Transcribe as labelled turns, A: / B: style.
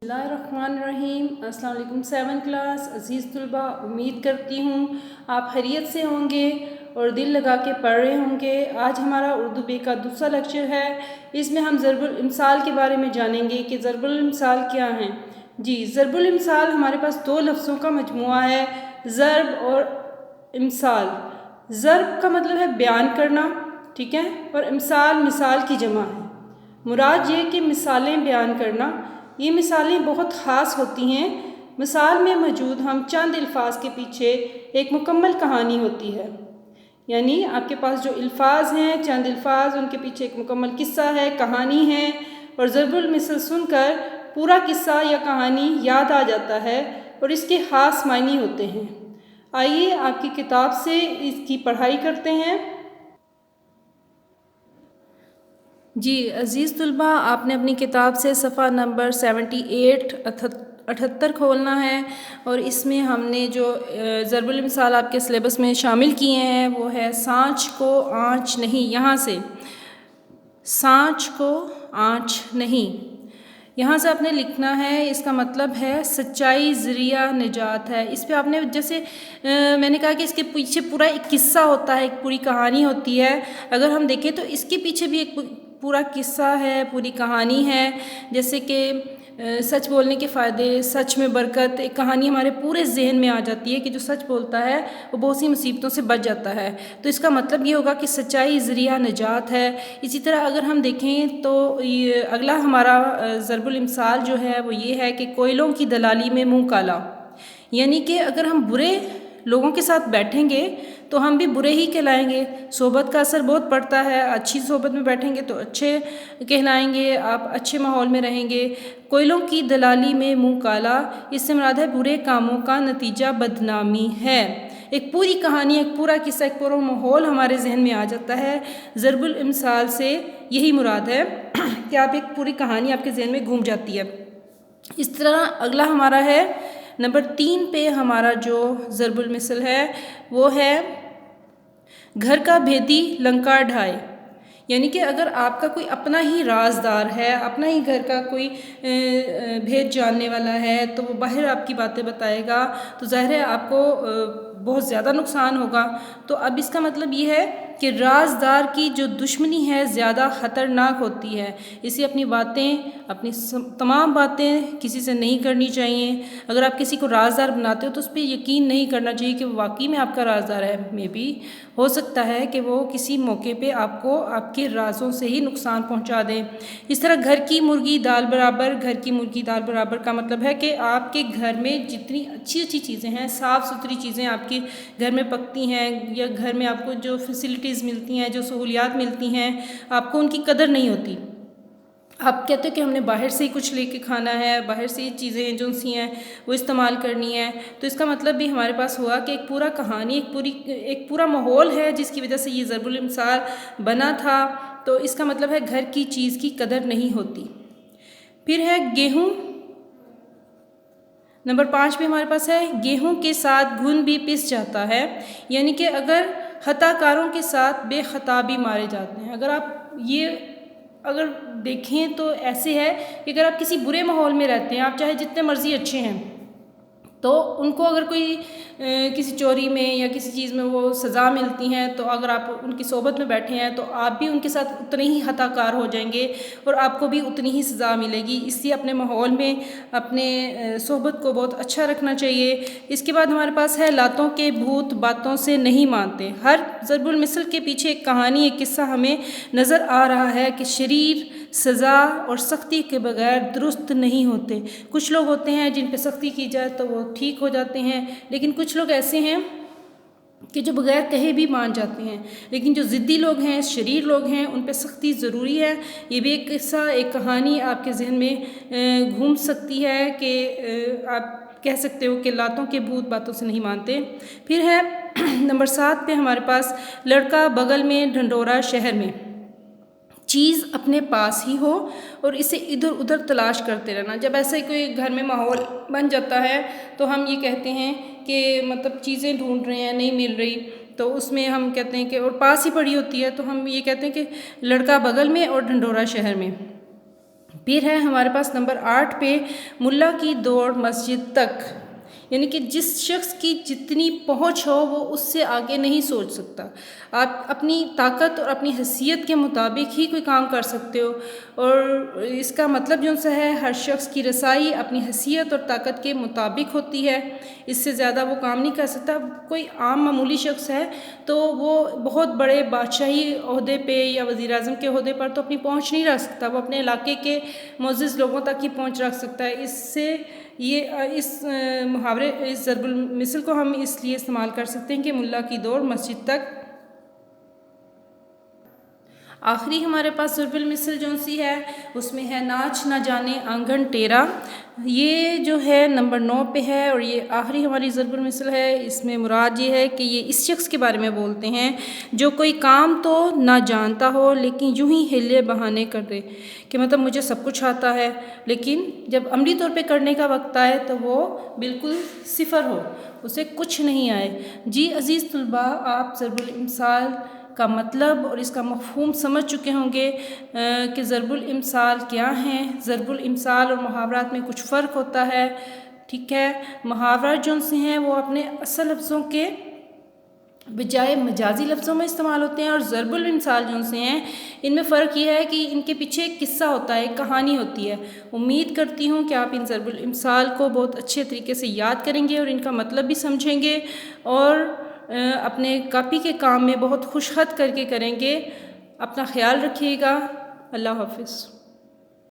A: بسم اللہ الرحمن الرحیم۔ السلام علیکم 7 کلاس عزیز طلباء، امید کرتی ہوں آپ خیریت سے ہوں گے اور دل لگا کے پڑھ رہے ہوں گے۔ آج ہمارا اردو بے کا دوسرا لیکچر ہے۔ اس میں ہم ضرب الامثال کے بارے میں جانیں گے کہ ضرب الامثال کیا ہیں۔ ضرب الامثال ہمارے پاس دو لفظوں کا مجموعہ ہے، ضرب اور امثال۔ ضرب کا مطلب ہے بیان کرنا، ٹھیک ہے، اور امثال مثال کی جمع ہے۔ مراد یہ کہ مثالیں بیان کرنا، یہ مثالیں بہت خاص ہوتی ہیں۔ مثال میں موجود ہم چند الفاظ کے پیچھے ایک مکمل کہانی ہوتی ہے، یعنی آپ کے پاس جو الفاظ ہیں، چند الفاظ، ان کے پیچھے ایک مکمل قصہ ہے، کہانی ہے، اور ضرب المثل سن کر پورا قصہ یا کہانی یاد آ جاتا ہے اور اس کے خاص معنی ہوتے ہیں۔ آئیے آپ کی کتاب سے اس کی پڑھائی کرتے ہیں۔ عزیز طلباء، آپ نے اپنی کتاب سے صفحہ نمبر 78 کھولنا ہے، اور اس میں ہم نے جو ضرب الامثال آپ کے سلیبس میں شامل کیے ہیں وہ ہے سانچ کو آنچ نہیں۔ یہاں سے سانچ کو آنچ نہیں، یہاں سے آپ نے لکھنا ہے، اس کا مطلب ہے سچائی ذریعہ نجات ہے۔ اس پہ آپ نے جیسے میں نے کہا کہ اس کے پیچھے پورا ایک قصہ ہوتا ہے، ایک پوری کہانی ہوتی ہے۔ اگر ہم دیکھیں تو اس کے پیچھے بھی ایک پورا قصہ ہے، پوری کہانی ہے، جیسے کہ سچ بولنے کے فائدے، سچ میں برکت۔ ایک کہانی ہمارے پورے ذہن میں آ جاتی ہے کہ جو سچ بولتا ہے وہ بہت سی مصیبتوں سے بچ جاتا ہے۔ تو اس کا مطلب یہ ہوگا کہ سچائی ذریعہ نجات ہے۔ اسی طرح اگر ہم دیکھیں تو اگلا ہمارا ضرب الامثال جو ہے وہ یہ ہے کہ کوئلوں کی دلالی میں منہ کالا، یعنی کہ اگر ہم برے لوگوں کے ساتھ بیٹھیں گے تو ہم بھی برے ہی کہلائیں گے۔ صحبت کا اثر بہت پڑتا ہے، اچھی صحبت میں بیٹھیں گے تو اچھے کہلائیں گے، آپ اچھے ماحول میں رہیں گے۔ کوئلوں کی دلالی میں منہ کالا، اس سے مراد ہے برے کاموں کا نتیجہ بدنامی ہے۔ ایک پوری کہانی، ایک پورا قصہ، ایک پورا ماحول ہمارے ذہن میں آ جاتا ہے۔ ضرب الامثال سے یہی مراد ہے کہ آپ ایک پوری کہانی آپ کے ذہن میں گھوم جاتی ہے۔ اس طرح اگلا ہمارا ہے نمبر 3 پہ ہمارا جو ضرب المثل ہے وہ ہے گھر کا بھیدی لنکا ڈھائے، یعنی کہ اگر آپ کا کوئی اپنا ہی رازدار ہے، اپنا ہی گھر کا کوئی بھید جاننے والا ہے، تو وہ باہر آپ کی باتیں بتائے گا تو ظاہر ہے آپ کو بہت زیادہ نقصان ہوگا۔ تو اب اس کا مطلب یہ ہے کہ رازدار کی جو دشمنی ہے زیادہ خطرناک ہوتی ہے، اسے اپنی باتیں، اپنی تمام باتیں کسی سے نہیں کرنی چاہیے۔ اگر آپ کسی کو رازدار بناتے ہو تو اس پہ یقین نہیں کرنا چاہیے کہ وہ واقعی میں آپ کا رازدار ہے۔ میں بھی ہو سکتا ہے کہ وہ کسی موقع پہ آپ کو آپ کے رازوں سے ہی نقصان پہنچا دیں۔ اس طرح گھر کی مرغی دال برابر، گھر کی مرغی دال برابر کا مطلب ہے کہ آپ کے گھر میں جتنی اچھی اچھی چیزیں ہیں، صاف ستھری چیزیں آپ کے گھر میں پکتی ہیں، یا گھر میں آپ کو جو فیسلٹیز ملتی ہیں، جو سہولیات ملتی ہیں، آپ کو ان کی قدر نہیں ہوتی۔ آپ کہتے ہیں کہ ہم نے باہر سے ہی کچھ لے کے کھانا ہے، باہر سے ہی چیزیں جو سی ہیں وہ استعمال کرنی ہے۔ تو اس کا مطلب بھی ہمارے پاس ہوا کہ ایک پورا کہانی، ایک پورا ماحول ہے جس کی وجہ سے یہ ضرب الامثال بنا تھا۔ تو اس کا مطلب ہے گھر کی چیز کی قدر نہیں ہوتی۔ پھر ہے گیہوں، نمبر 5 پہ ہمارے پاس ہے گیہوں کے ساتھ گھن بھی پس جاتا ہے، یعنی کہ اگر خطا کاروں کے ساتھ بے خطا بھی مارے جاتے ہیں۔ اگر دیکھیں تو ایسے ہے کہ اگر آپ کسی برے ماحول میں رہتے ہیں، آپ چاہے جتنے مرضی اچھے ہیں، تو ان کو اگر کوئی کسی چوری میں یا کسی چیز میں وہ سزا ملتی ہیں، تو اگر آپ ان کی صحبت میں بیٹھے ہیں تو آپ بھی ان کے ساتھ اتنے ہی خطا کار ہو جائیں گے اور آپ کو بھی اتنی ہی سزا ملے گی۔ اس لیے اپنے ماحول میں اپنے صحبت کو بہت اچھا رکھنا چاہیے۔ اس کے بعد ہمارے پاس ہے لاتوں کے بھوت باتوں سے نہیں مانتے۔ ہر ضرب المثل کے پیچھے ایک کہانی، ایک قصہ ہمیں نظر آ رہا ہے کہ شریر سزا اور سختی کے بغیر درست نہیں ہوتے۔ کچھ لوگ ہوتے ہیں جن پہ سختی کی جائے تو وہ ٹھیک ہو جاتے ہیں، لیکن کچھ لوگ ایسے ہیں کہ جو بغیر کہے بھی مان جاتے ہیں۔ لیکن جو ضدی لوگ ہیں، شریر لوگ ہیں، ان پہ سختی ضروری ہے۔ یہ بھی ایک قصہ، ایک کہانی آپ کے ذہن میں گھوم سکتی ہے کہ آپ کہہ سکتے ہو کہ لاتوں کے بھوت باتوں سے نہیں مانتے۔ پھر ہے نمبر 7 پہ ہمارے پاس لڑکا بغل میں ڈھنڈورا شہر میں، چیز اپنے پاس ہی ہو اور اسے ادھر ادھر تلاش کرتے رہنا۔ جب ایسے کوئی گھر میں ماحول بن جاتا ہے تو ہم یہ کہتے ہیں کہ مطلب چیزیں ڈھونڈ رہے ہیں، نہیں مل رہی، تو اس میں ہم کہتے ہیں کہ اور پاس ہی پڑی ہوتی ہے تو ہم یہ کہتے ہیں کہ لڑکا بغل میں اور ڈھنڈورا شہر میں۔ پھر ہے ہمارے پاس نمبر 8 پہ ملا کی دوڑ مسجد تک، یعنی کہ جس شخص کی جتنی پہنچ ہو وہ اس سے آگے نہیں سوچ سکتا۔ آپ اپنی طاقت اور اپنی حیثیت کے مطابق ہی کوئی کام کر سکتے ہو، اور اس کا مطلب جو سا ہے ہر شخص کی رسائی اپنی حیثیت اور طاقت کے مطابق ہوتی ہے، اس سے زیادہ وہ کام نہیں کر سکتا۔ کوئی عام معمولی شخص ہے تو وہ بہت بڑے بادشاہی عہدے پہ یا وزیر اعظم کے عہدے پر تو اپنی پہنچ نہیں رکھ سکتا، وہ اپنے علاقے کے معزز لوگوں تک ہی پہنچ رکھ سکتا ہے۔ اس سے اس محاورے، اس ضرب المثل کو ہم اس لیے استعمال کر سکتے ہیں کہ ملا کی دوڑ مسجد تک۔ آخری ہمارے پاس ضرب المثل جو سی ہے اس میں ہے ناچ نہ جانے آنگن ٹیرا، یہ جو ہے نمبر 9 پہ ہے، اور یہ آخری ہماری ضرب المثل ہے۔ اس میں مراد یہ ہے کہ یہ اس شخص کے بارے میں بولتے ہیں جو کوئی کام تو نہ جانتا ہو لیکن یوں ہی ہیلے بہانے کر دے، کہ مطلب مجھے سب کچھ آتا ہے لیکن جب عملی طور پہ کرنے کا وقت آئے تو وہ بالکل صفر ہو، اسے کچھ نہیں آئے۔ جی عزیز طلباء، آپ ضرب الامثال کا مطلب اور اس کا مفہوم سمجھ چکے ہوں گے کہ ضرب الامثال کیا ہیں۔ ضرب الامثال اور محاورات میں کچھ فرق ہوتا ہے، ٹھیک ہے۔ محاورات جو سے ہیں وہ اپنے اصل لفظوں کے بجائے مجازی لفظوں میں استعمال ہوتے ہیں، اور ضرب الامثال جو سے ہیں ان میں فرق یہ ہے کہ ان کے پیچھے ایک قصہ ہوتا ہے، ایک کہانی ہوتی ہے۔ امید کرتی ہوں کہ آپ ان ضرب الامثال کو بہت اچھے طریقے سے یاد کریں گے اور ان کا مطلب بھی سمجھیں گے، اور اپنے کاپی کے کام میں بہت خوش خط کر کے کریں گے۔ اپنا خیال رکھیے گا۔ اللہ حافظ۔